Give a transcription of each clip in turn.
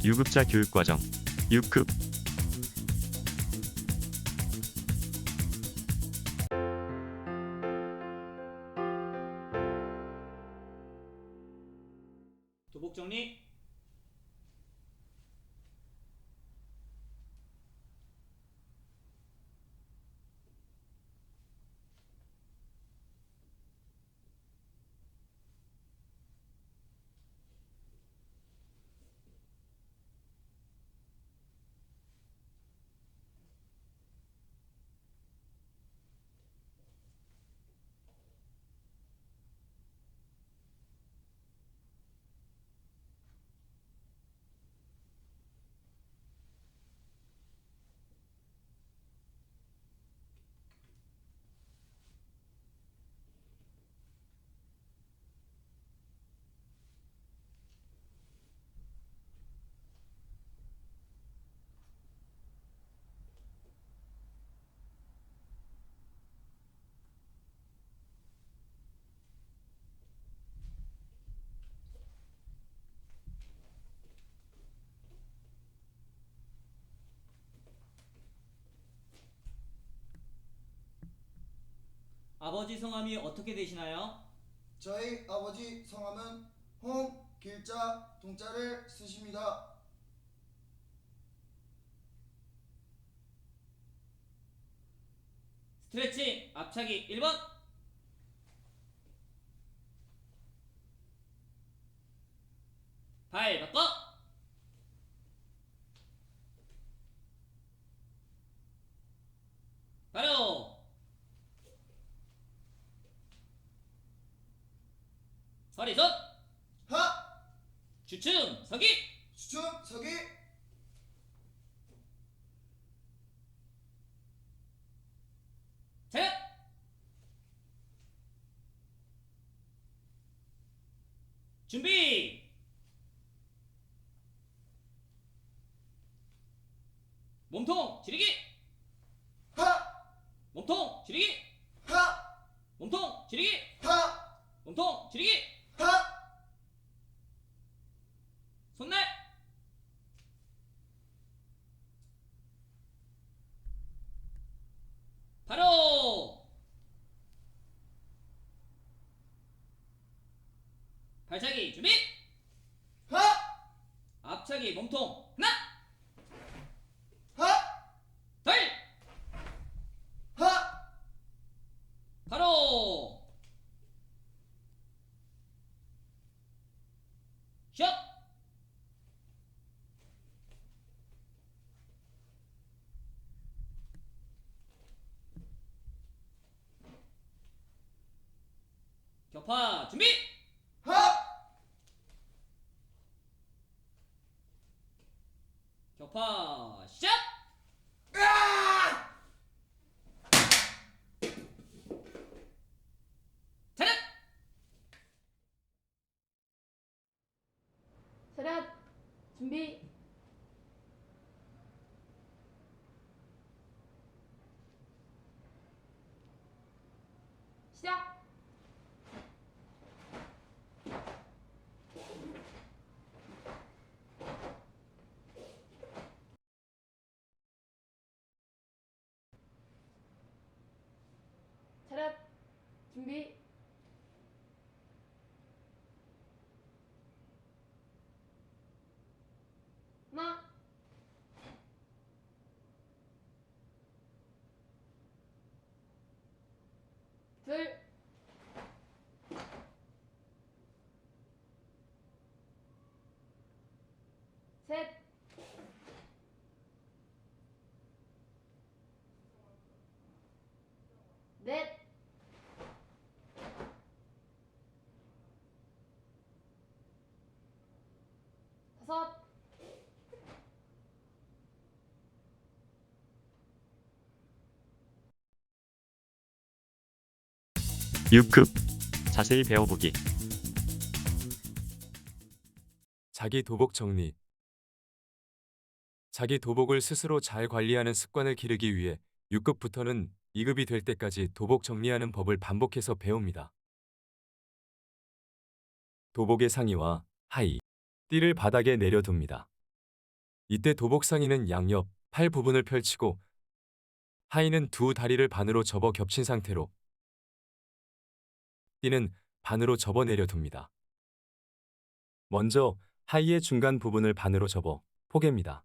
유급자 교육과정 6급. 도복 정리. 아버지 성함이 어떻게 되시나요? 저희 아버지 성함은 홍, 길자, 동자를 쓰십니다. 스트레칭 앞차기 1번. 발 바꿔. 바로. 허리 선. 하! 주춤 서기. 수춤, 서기, 차렷. 준비. 몸통 지리기. 하! 몸통 지리기. 하! 몸통 지리기. 하! 몸통 지리기. 하! 손날. 바로. 발차기 준비. 하! 앞차기 몸통 하나 하! 둘 하! 바로. 쉬어. 격파 준비. 하! 격파 시작. 으아! 차렷. 차렷 준비 시작 차렷 준비 하나 둘 셋 넷 다섯 6급. 자세히 배워보기. 자기 도복 정리. 자기 도복을 스스로 잘 관리하는 습관을 기르기 위해 6급부터는 2급이 될 때까지 도복 정리하는 법을 반복해서 배웁니다. 도복의 상의와 하의, 띠를 바닥에 내려둡니다. 이때 도복상의는 양옆 팔 부분을 펼치고 하의는 두 다리를 반으로 접어 겹친 상태로 띠는 반으로 접어 내려둡니다. 먼저 하의의 중간 부분을 반으로 접어 포갭니다.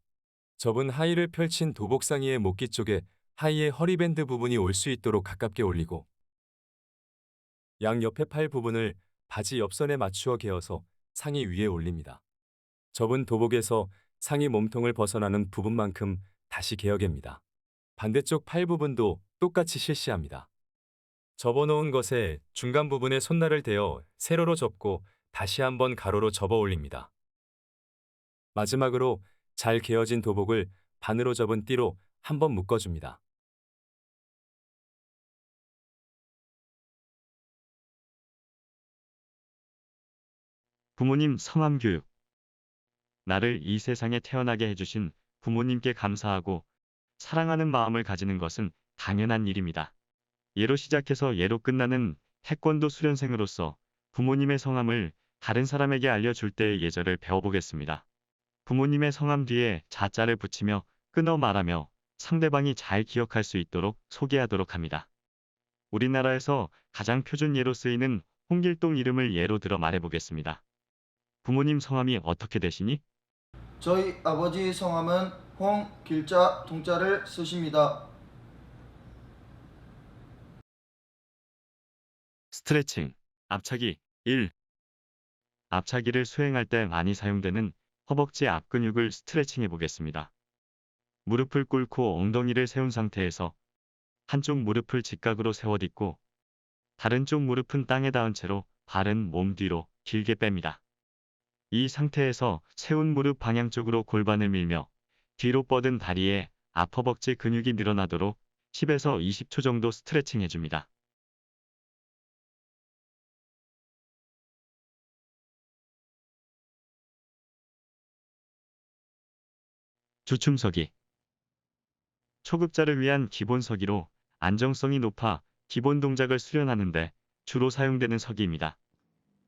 접은 하의를 펼친 도복상의의 목기 쪽에 하의의 허리밴드 부분이 올 수 있도록 가깝게 올리고 양옆의 팔 부분을 바지 옆선에 맞추어 개어서 상의 위에 올립니다. 접은 도복에서 상의 몸통을 벗어나는 부분만큼 다시 개어갭니다. 반대쪽 팔 부분도 똑같이 실시합니다. 접어놓은 것에 중간 부분에 손날을 대어 세로로 접고 다시 한번 가로로 접어 올립니다. 마지막으로 잘 개어진 도복을 반으로 접은 띠로 한번 묶어줍니다. 부모님 성함 교육. 나를 이 세상에 태어나게 해주신 부모님께 감사하고 사랑하는 마음을 가지는 것은 당연한 일입니다. 예로 시작해서 예로 끝나는 태권도 수련생으로서 부모님의 성함을 다른 사람에게 알려줄 때의 예절을 배워보겠습니다. 부모님의 성함 뒤에 자자를 붙이며 끊어 말하며 상대방이 잘 기억할 수 있도록 소개하도록 합니다. 우리나라에서 가장 표준 예로 쓰이는 홍길동 이름을 예로 들어 말해보겠습니다. 부모님 성함이 어떻게 되시니? 저희 아버지 성함은 홍, 길자, 동자를 쓰십니다. 스트레칭, 앞차기 1. 앞차기를 수행할 때 많이 사용되는 허벅지 앞 근육을 스트레칭 해보겠습니다. 무릎을 꿇고 엉덩이를 세운 상태에서 한쪽 무릎을 직각으로 세워딛고 다른 쪽 무릎은 땅에 닿은 채로 발은 몸 뒤로 길게 뺍니다. 이 상태에서 세운 무릎 방향 쪽으로 골반을 밀며 뒤로 뻗은 다리에 앞허벅지 근육이 늘어나도록 10에서 20초 정도 스트레칭 해줍니다. 주춤서기. 초급자를 위한 기본 서기로 안정성이 높아 기본 동작을 수련하는데 주로 사용되는 서기입니다.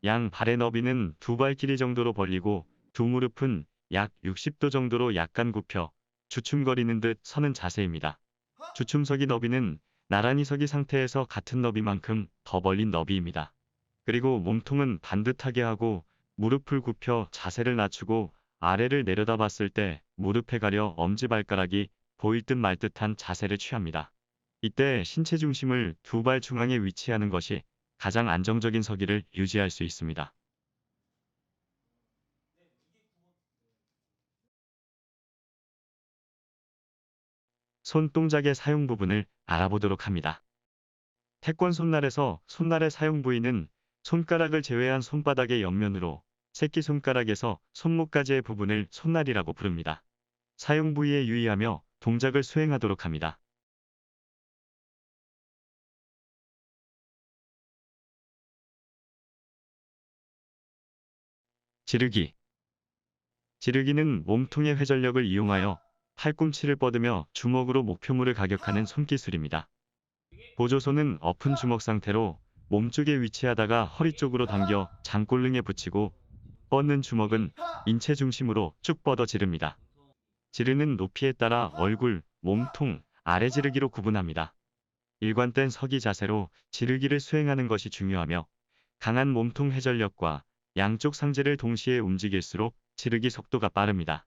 양 발의 너비는 두 발 길이 정도로 벌리고 두 무릎은 약 60도 정도로 약간 굽혀 주춤거리는 듯 서는 자세입니다. 주춤서기 너비는 나란히 서기 상태에서 같은 너비만큼 더 벌린 너비입니다. 그리고 몸통은 반듯하게 하고 무릎을 굽혀 자세를 낮추고 아래를 내려다 봤을 때 무릎에 가려 엄지발가락이 보일 듯 말 듯한 자세를 취합니다. 이때 신체 중심을 두 발 중앙에 위치하는 것이 가장 안정적인 서기를 유지할 수 있습니다. 손동작의 사용 부분을 알아보도록 합니다. 태권 손날에서 손날의 사용 부위는 손가락을 제외한 손바닥의 옆면으로 새끼손가락에서 손목까지의 부분을 손날이라고 부릅니다. 사용 부위에 유의하며 동작을 수행하도록 합니다. 지르기. 지르기는 몸통의 회전력을 이용하여 팔꿈치를 뻗으며 주먹으로 목표물을 가격하는 손기술입니다. 보조손은 엎은 주먹 상태로 몸쪽에 위치하다가 허리 쪽으로 당겨 장골릉에 붙이고 뻗는 주먹은 인체 중심으로 쭉 뻗어 지릅니다. 지르는 높이에 따라 얼굴, 몸통, 아래 지르기로 구분합니다. 일관된 서기 자세로 지르기를 수행하는 것이 중요하며 강한 몸통 회전력과 양쪽 상체를 동시에 움직일수록 지르기 속도가 빠릅니다.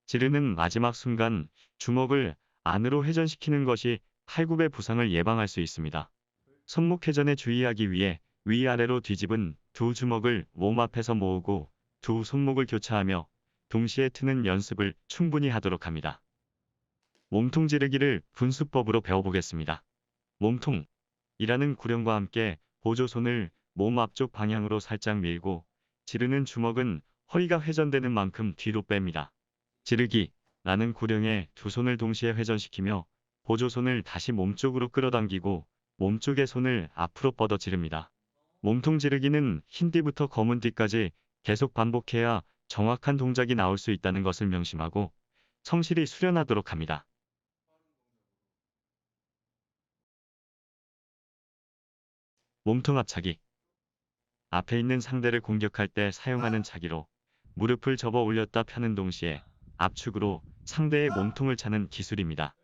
지르는 마지막 순간 주먹을 안으로 회전시키는 것이 팔굽의 부상을 예방할 수 있습니다. 손목 회전에 주의하기 위해 위아래로 뒤집은 두 주먹을 몸 앞에서 모으고 두 손목을 교차하며 동시에 트는 연습을 충분히 하도록 합니다. 몸통 지르기를 분수법으로 배워보겠습니다. 몸통이라는 구령과 함께 보조손을 몸 앞쪽 방향으로 살짝 밀고 지르는 주먹은 허리가 회전되는 만큼 뒤로 뺍니다. 지르기라는 구령에 두 손을 동시에 회전시키며 보조손을 다시 몸쪽으로 끌어당기고 몸쪽의 손을 앞으로 뻗어 지릅니다. 몸통 지르기는 흰띠부터 검은띠까지 계속 반복해야 정확한 동작이 나올 수 있다는 것을 명심하고 성실히 수련하도록 합니다. 몸통 앞차기. 앞에 있는 상대를 공격할 때 사용하는 차기로 무릎을 접어 올렸다 펴는 동시에 압축으로 상대의 몸통을 차는 기술입니다.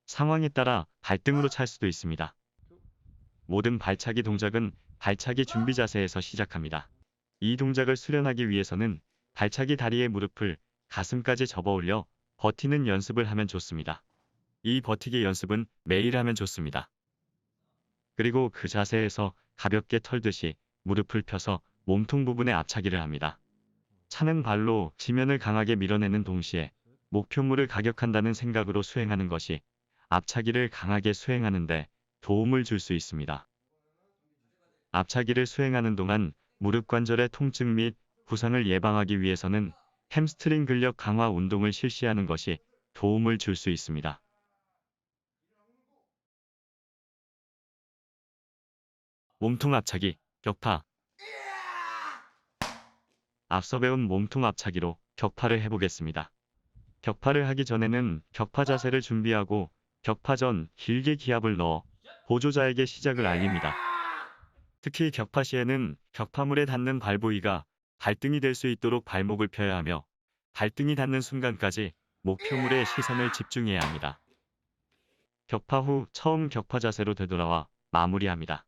상황에 따라 발등으로 찰 수도 있습니다. 모든 발차기 동작은 발차기 준비 자세에서 시작합니다. 이 동작을 수련하기 위해서는 발차기 다리에 무릎을 가슴까지 접어 올려 버티는 연습을 하면 좋습니다. 이 버티기 연습은 매일 하면 좋습니다. 그리고 그 자세에서 가볍게 털듯이 무릎을 펴서 몸통 부분에 앞차기를 합니다. 차는 발로 지면을 강하게 밀어내는 동시에 목표물을 가격한다는 생각으로 수행하는 것이 앞차기를 강하게 수행하는 데 도움을 줄 수 있습니다. 앞차기를 수행하는 동안 무릎 관절의 통증 및 부상을 예방하기 위해서는 햄스트링 근력 강화 운동을 실시하는 것이 도움을 줄 수 있습니다. 몸통 앞차기, 격파. 앞서 배운 몸통 앞차기로 격파를 해보겠습니다. 격파를 하기 전에는 격파 자세를 준비하고 격파 전 길게 기압을 넣어 보조자에게 시작을 알립니다. 특히 격파 시에는 격파물에 닿는 발 부위가 발등이 될 수 있도록 발목을 펴야 하며 발등이 닿는 순간까지 목표물에 시선을 집중해야 합니다. 격파 후 처음 격파 자세로 되돌아와 마무리합니다.